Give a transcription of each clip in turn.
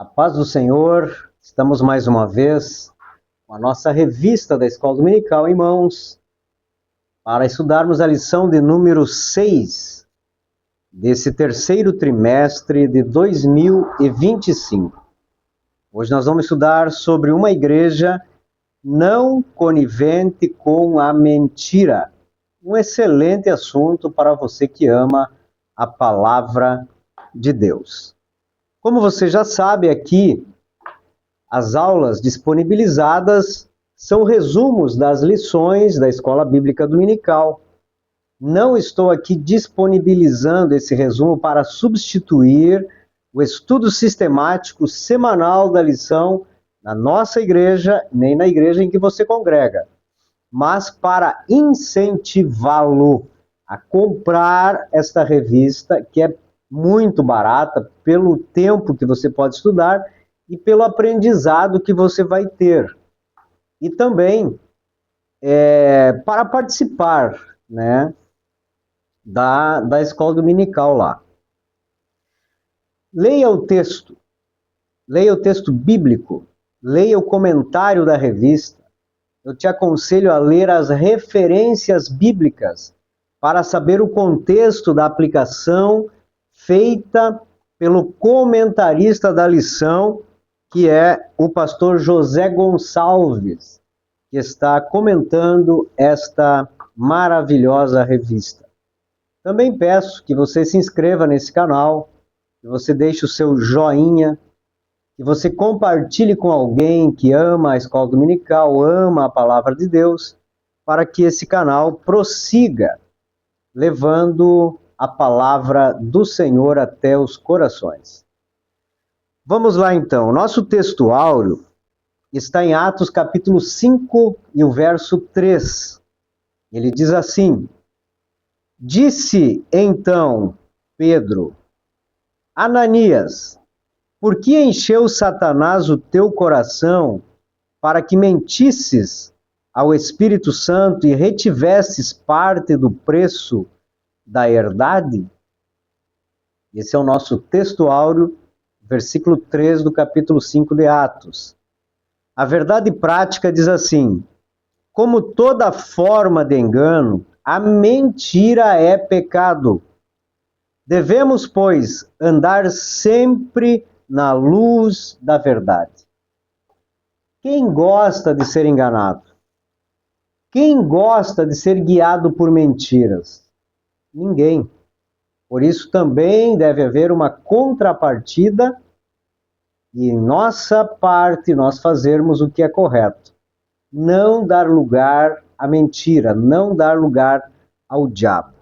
A paz do Senhor, estamos mais uma vez com a nossa revista da Escola Dominical em mãos para estudarmos a lição de número 6 desse terceiro trimestre de 2025. Hoje nós vamos estudar sobre uma igreja não conivente com a mentira. Um excelente assunto para você que ama a palavra de Deus. Como você já sabe, aqui as aulas disponibilizadas são resumos das lições da Escola Bíblica Dominical. Não estou aqui disponibilizando esse resumo para substituir o estudo sistemático semanal da lição na nossa igreja, nem na igreja em que você congrega, mas para incentivá-lo a comprar esta revista, que é muito barata, pelo tempo que você pode estudar e pelo aprendizado que você vai ter. E também para participar, né, da escola dominical lá. Leia o texto bíblico, leia o comentário da revista. Eu te aconselho a ler as referências bíblicas para saber o contexto da aplicação feita pelo comentarista da lição, que é o pastor José Gonçalves, que está comentando esta maravilhosa revista. Também peço que você se inscreva nesse canal, que você deixe o seu joinha, que você compartilhe com alguém que ama a escola dominical, ama a palavra de Deus, para que esse canal prossiga levando a palavra do Senhor até os corações. Vamos lá então. Nosso texto áureo está em Atos capítulo 5 e o verso 3. Ele diz assim: Disse então Pedro: Ananias, por que encheu Satanás o teu coração para que mentisses ao Espírito Santo e retivesses parte do preço da herdade? Esse é o nosso texto áureo, versículo 3 do capítulo 5 de Atos. A verdade prática diz assim: como toda forma de engano, a mentira é pecado. Devemos, pois, andar sempre na luz da verdade. Quem gosta de ser enganado? Quem gosta de ser guiado por mentiras? Ninguém. Por isso também deve haver uma contrapartida e em nossa parte nós fazermos o que é correto. Não dar lugar à mentira, não dar lugar ao diabo.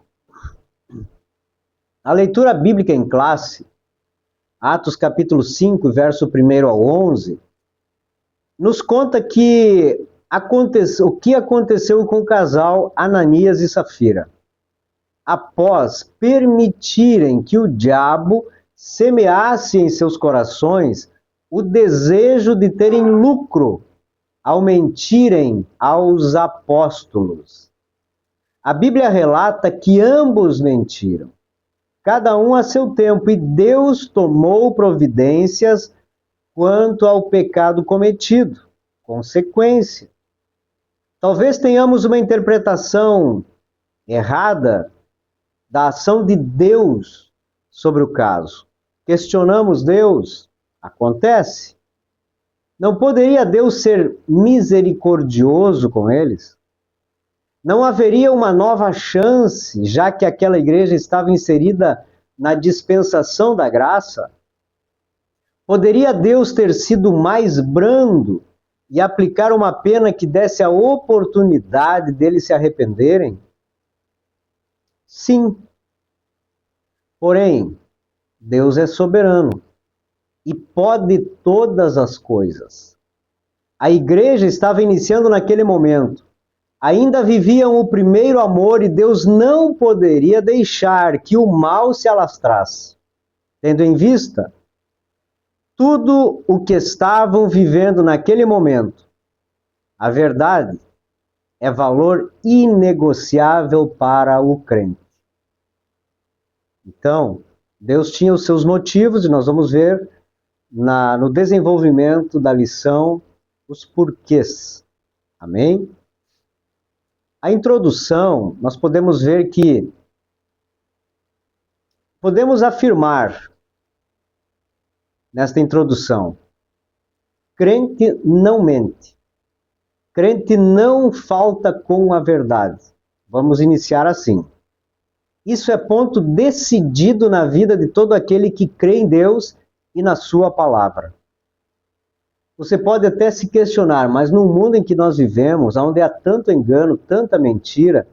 A leitura bíblica em classe, Atos capítulo 5, verso 1 ao 11, nos conta o que aconteceu com o casal Ananias e Safira, após permitirem que o diabo semeasse em seus corações o desejo de terem lucro ao mentirem aos apóstolos. A Bíblia relata que ambos mentiram, cada um a seu tempo, e Deus tomou providências quanto ao pecado cometido. Consequência. Talvez tenhamos uma interpretação errada da ação de Deus sobre o caso. Questionamos Deus? Acontece. Não poderia Deus ser misericordioso com eles? Não haveria uma nova chance, já que aquela igreja estava inserida na dispensação da graça? Poderia Deus ter sido mais brando e aplicar uma pena que desse a oportunidade deles se arrependerem? Sim. Porém, Deus é soberano e pode todas as coisas. A igreja estava iniciando naquele momento. Ainda viviam o primeiro amor e Deus não poderia deixar que o mal se alastrasse, tendo em vista tudo o que estavam vivendo naquele momento. A verdade é valor inegociável para o crente. Então, Deus tinha os seus motivos, e nós vamos ver no desenvolvimento da lição os porquês. Amém? A introdução, nós podemos ver que podemos afirmar nesta introdução: crente não mente. Crente não falta com a verdade. Vamos iniciar assim. Isso é ponto decidido na vida de todo aquele que crê em Deus e na sua palavra. Você pode até se questionar, mas no mundo em que nós vivemos, onde há tanto engano, tanta mentira,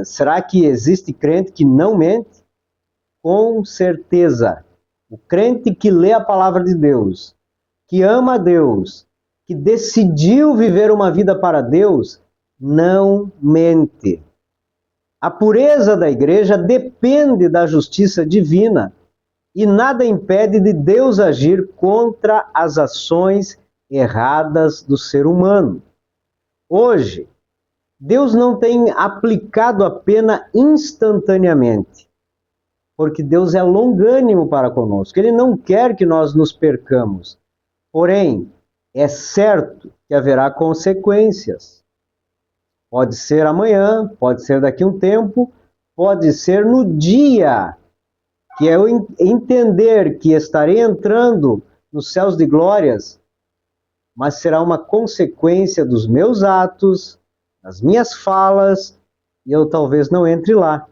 será que existe crente que não mente? Com certeza. O crente que lê a palavra de Deus, que ama a Deus, que decidiu viver uma vida para Deus, não mente. A pureza da igreja depende da justiça divina e nada impede de Deus agir contra as ações erradas do ser humano. Hoje, Deus não tem aplicado a pena instantaneamente, porque Deus é longânimo para conosco. Ele não quer que nós nos percamos. Porém, é certo que haverá consequências. Pode ser amanhã, pode ser daqui a um tempo, pode ser no dia que eu entender que estarei entrando nos céus de glórias, mas será uma consequência dos meus atos, das minhas falas, e eu talvez não entre lá.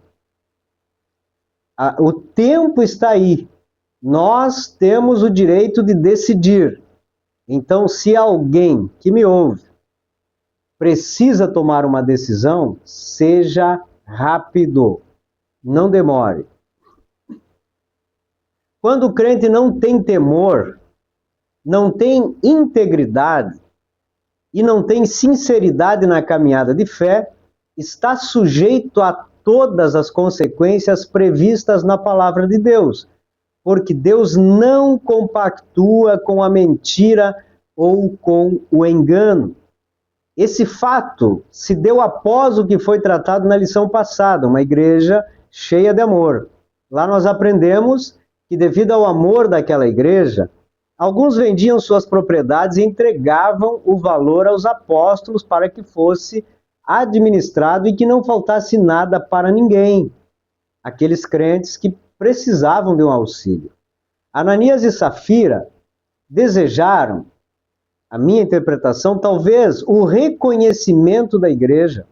O tempo está aí. Nós temos o direito de decidir. Então, se alguém que me ouve precisa tomar uma decisão, seja rápido, não demore. Quando o crente não tem temor, não tem integridade e não tem sinceridade na caminhada de fé, está sujeito a todas as consequências previstas na palavra de Deus, porque Deus não compactua com a mentira ou com o engano. Esse fato se deu após o que foi tratado na lição passada, uma igreja cheia de amor. Lá nós aprendemos que, devido ao amor daquela igreja, alguns vendiam suas propriedades e entregavam o valor aos apóstolos para que fosse administrado e que não faltasse nada para ninguém. Aqueles crentes que precisavam de um auxílio. Ananias e Safira desejaram, a minha interpretação, talvez o reconhecimento da igreja,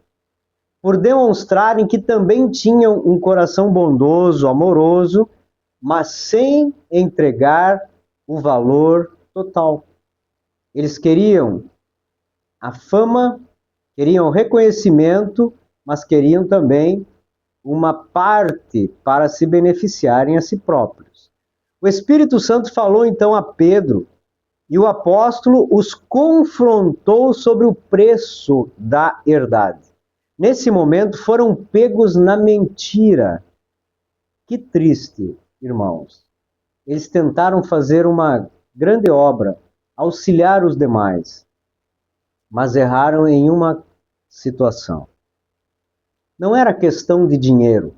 por demonstrarem que também tinham um coração bondoso, amoroso, mas sem entregar o valor total. Eles queriam a fama, queriam o reconhecimento, mas queriam também uma parte para se beneficiarem a si próprios. O Espírito Santo falou então a Pedro, e o apóstolo os confrontou sobre o preço da herdade. Nesse momento foram pegos na mentira. Que triste, irmãos. Eles tentaram fazer uma grande obra, auxiliar os demais, mas erraram em uma situação. Não era questão de dinheiro,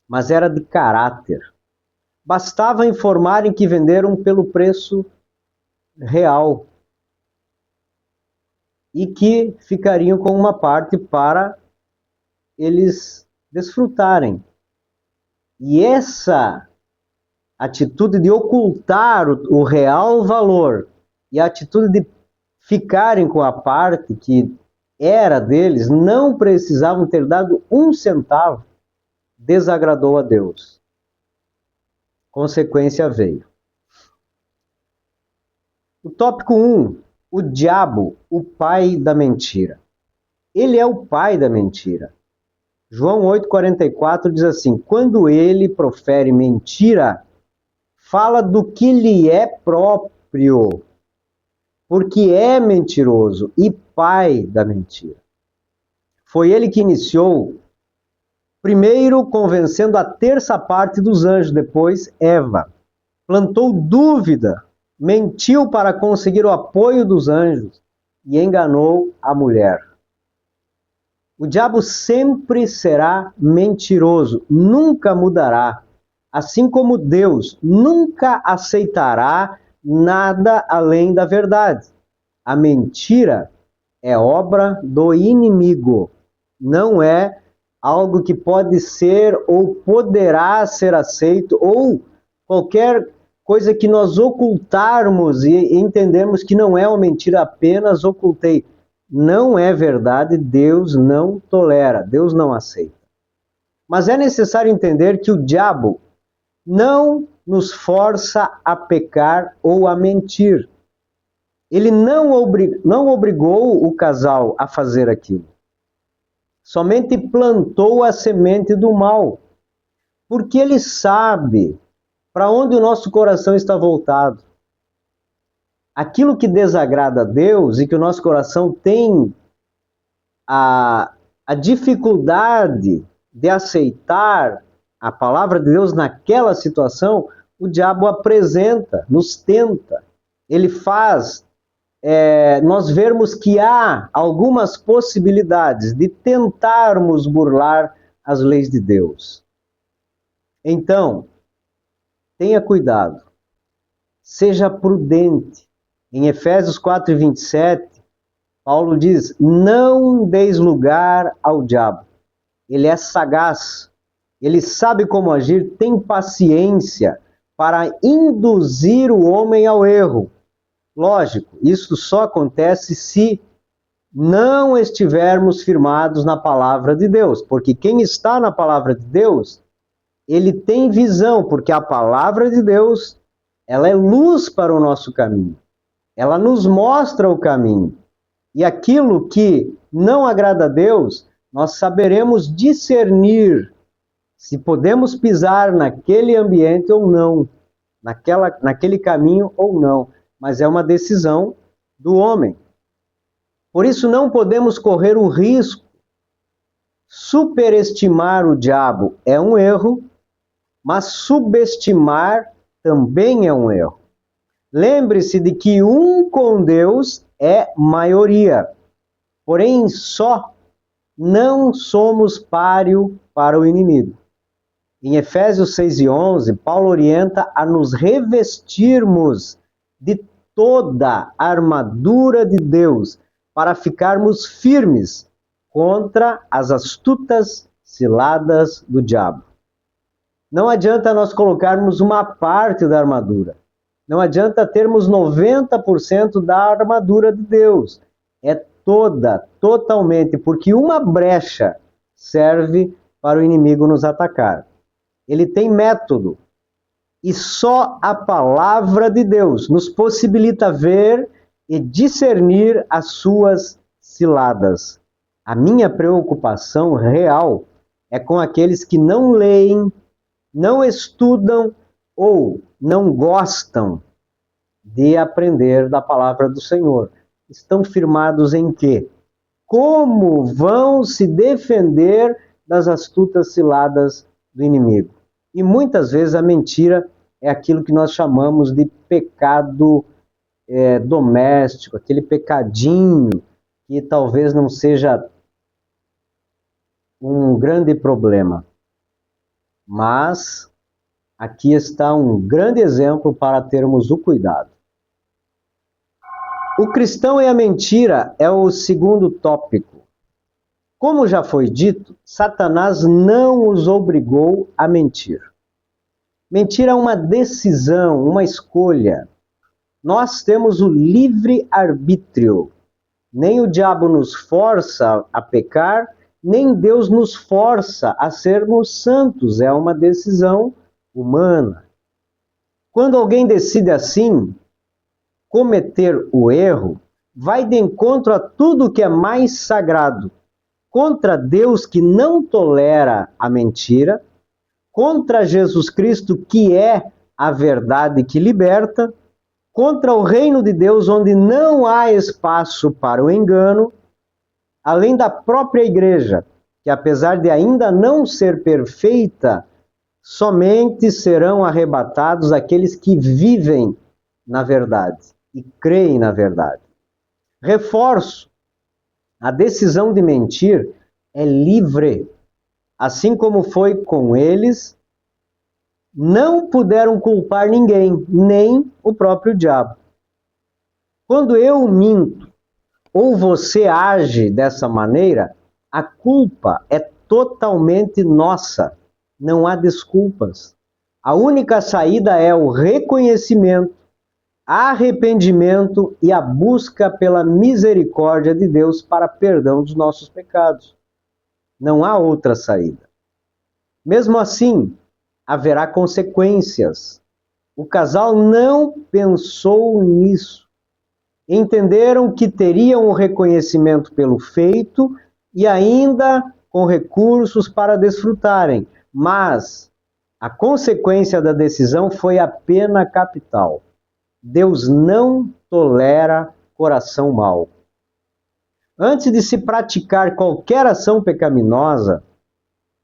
mas era de caráter. Bastava informarem que venderam pelo preço real e que ficariam com uma parte para eles desfrutarem. E essa atitude de ocultar o real valor e a atitude de ficarem com a parte que era deles, não precisavam ter dado um centavo, desagradou a Deus. Consequência veio. O tópico 1, o diabo, o pai da mentira. Ele é o pai da mentira. João 8,44 diz assim: quando ele profere mentira, fala do que lhe é próprio, porque é mentiroso e pai da mentira. Foi ele que iniciou, primeiro convencendo a terça parte dos anjos, depois Eva. Plantou dúvida, mentiu para conseguir o apoio dos anjos e enganou a mulher. O diabo sempre será mentiroso, nunca mudará. assim como Deus nunca aceitará nada além da verdade. A mentira é obra do inimigo, não é algo que pode ser ou poderá ser aceito, ou qualquer coisa que nós ocultarmos e entendermos que não é uma mentira, apenas ocultei. Não é verdade, Deus não tolera, Deus não aceita. Mas é necessário entender que o diabo não nos força a pecar ou a mentir. Ele não obrigou o casal a fazer aquilo. Somente plantou a semente do mal. Porque ele sabe para onde o nosso coração está voltado. Aquilo que desagrada a Deus e que o nosso coração tem a dificuldade de aceitar a palavra de Deus naquela situação, o diabo apresenta, nos tenta. Ele faz nós vermos que há algumas possibilidades de tentarmos burlar as leis de Deus. Então, tenha cuidado, seja prudente. Em Efésios 4:27, Paulo diz: não deis lugar ao diabo. Ele é sagaz, ele sabe como agir, tem paciência para induzir o homem ao erro. Lógico, isso só acontece se não estivermos firmados na palavra de Deus, porque quem está na palavra de Deus, ele tem visão, porque a palavra de Deus, ela é luz para o nosso caminho. Ela nos mostra o caminho. E aquilo que não agrada a Deus, nós saberemos discernir se podemos pisar naquele ambiente ou não, naquele caminho ou não. Mas é uma decisão do homem. Por isso não podemos correr o risco. Superestimar o diabo é um erro, mas subestimar também é um erro. Lembre-se de que um com Deus é maioria, porém só não somos páreo para o inimigo. Em Efésios 6:11, Paulo orienta a nos revestirmos de toda a armadura de Deus para ficarmos firmes contra as astutas ciladas do diabo. Não adianta nós colocarmos uma parte da armadura. Não adianta termos 90% da armadura de Deus. É toda, totalmente, porque uma brecha serve para o inimigo nos atacar. Ele tem método. E só a palavra de Deus nos possibilita ver e discernir as suas ciladas. A minha preocupação real é com aqueles que não leem, não estudam ou não gostam de aprender da palavra do Senhor. Estão firmados em quê? Como vão se defender das astutas ciladas do inimigo? E muitas vezes a mentira é aquilo que nós chamamos de pecado doméstico, aquele pecadinho que talvez não seja um grande problema. Mas aqui está um grande exemplo para termos o cuidado. O cristão e a mentira é o segundo tópico. Como já foi dito, Satanás não os obrigou a mentir. Mentir é uma decisão, uma escolha. Nós temos o livre-arbítrio. Nem o diabo nos força a pecar, nem Deus nos força a sermos santos. É uma decisão humana. Quando alguém decide assim, cometer o erro, vai de encontro a tudo que é mais sagrado, contra Deus que não tolera a mentira, contra Jesus Cristo que é a verdade que liberta, contra o reino de Deus onde não há espaço para o engano, além da própria igreja, que apesar de ainda não ser perfeita, somente serão arrebatados aqueles que vivem na verdade e creem na verdade. Reforço, a decisão de mentir é livre, assim como foi com eles, não puderam culpar ninguém, nem o próprio diabo. Quando eu minto ou você age dessa maneira, a culpa é totalmente nossa. Não há desculpas. A única saída é o reconhecimento, arrependimento e a busca pela misericórdia de Deus para perdão dos nossos pecados. Não há outra saída. Mesmo assim, haverá consequências. O casal não pensou nisso. Entenderam que teriam o reconhecimento pelo feito e ainda com recursos para desfrutarem, mas a consequência da decisão foi a pena capital. Deus não tolera coração mau. Antes de se praticar qualquer ação pecaminosa,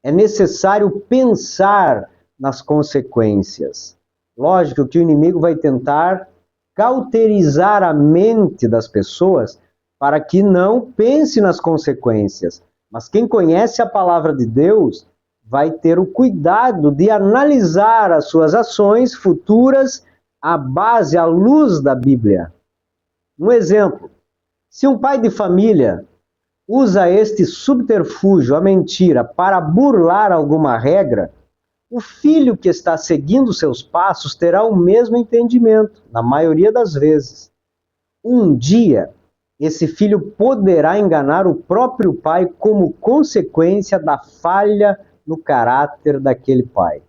é necessário pensar nas consequências. Lógico que o inimigo vai tentar cauterizar a mente das pessoas para que não pense nas consequências. Mas quem conhece a palavra de Deus vai ter o cuidado de analisar as suas ações futuras à base, à luz da Bíblia. Um exemplo, se um pai de família usa este subterfúgio, a mentira, para burlar alguma regra, o filho que está seguindo seus passos terá o mesmo entendimento, na maioria das vezes. Um dia, esse filho poderá enganar o próprio pai como consequência da falha no caráter daquele pai.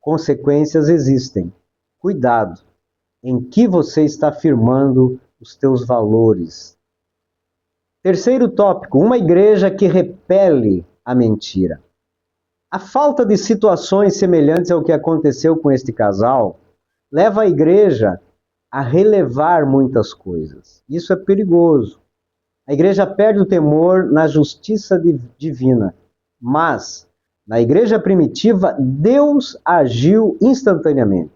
Consequências existem. Cuidado em que você está firmando os teus valores. Terceiro tópico, uma igreja que repele a mentira. A falta de situações semelhantes ao que aconteceu com este casal leva a igreja a relevar muitas coisas. Isso é perigoso. A igreja perde o temor na justiça divina, mas na igreja primitiva, Deus agiu instantaneamente.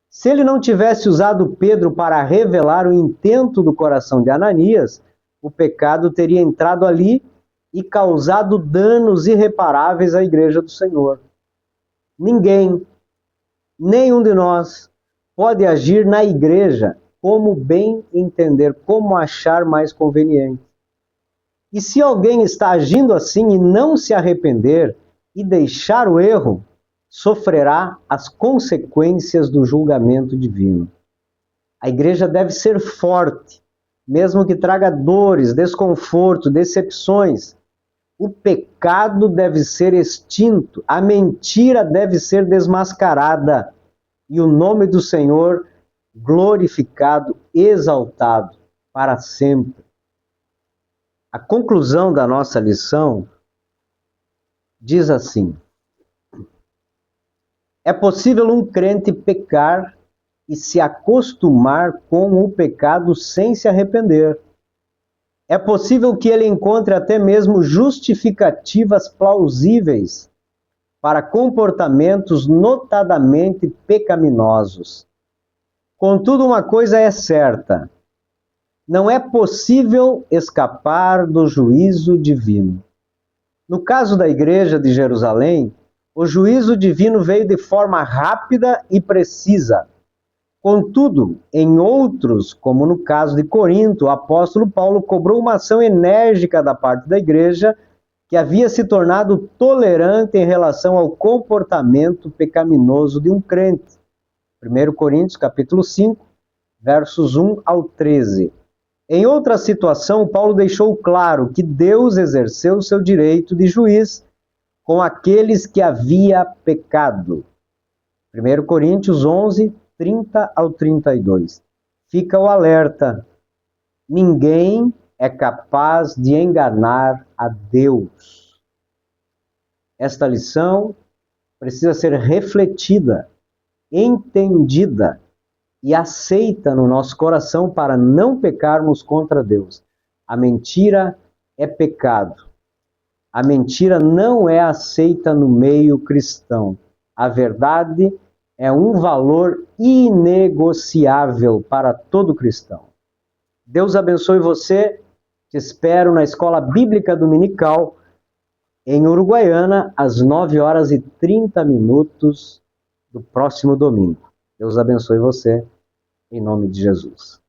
Se ele não tivesse usado Pedro para revelar o intento do coração de Ananias, o pecado teria entrado ali e causado danos irreparáveis à igreja do Senhor. Ninguém, nenhum de nós, pode agir na igreja como bem entender, como achar mais conveniente. E se alguém está agindo assim e não se arrepender e deixar o erro, sofrerá as consequências do julgamento divino. A igreja deve ser forte, mesmo que traga dores, desconforto, decepções. O pecado deve ser extinto, a mentira deve ser desmascarada e o nome do Senhor glorificado, exaltado para sempre. A conclusão da nossa lição diz assim: é possível um crente pecar e se acostumar com o pecado sem se arrepender. É possível que ele encontre até mesmo justificativas plausíveis para comportamentos notadamente pecaminosos. Contudo, uma coisa é certa: não é possível escapar do juízo divino. No caso da igreja de Jerusalém, o juízo divino veio de forma rápida e precisa. Contudo, em outros, como no caso de Corinto, o apóstolo Paulo cobrou uma ação enérgica da parte da igreja que havia se tornado tolerante em relação ao comportamento pecaminoso de um crente. 1 Coríntios, capítulo 5, versos 1 ao 13. Em outra situação, Paulo deixou claro que Deus exerceu seu direito de juiz com aqueles que havia pecado. 1 Coríntios 11, 30 ao 32. Fica o alerta: ninguém é capaz de enganar a Deus. Esta lição precisa ser refletida, entendida e aceita no nosso coração para não pecarmos contra Deus. A mentira é pecado. A mentira não é aceita no meio cristão. A verdade é um valor inegociável para todo cristão. Deus abençoe você. Te espero na Escola Bíblica Dominical, em Uruguaiana, às 9h30, do próximo domingo. Deus abençoe você, em nome de Jesus.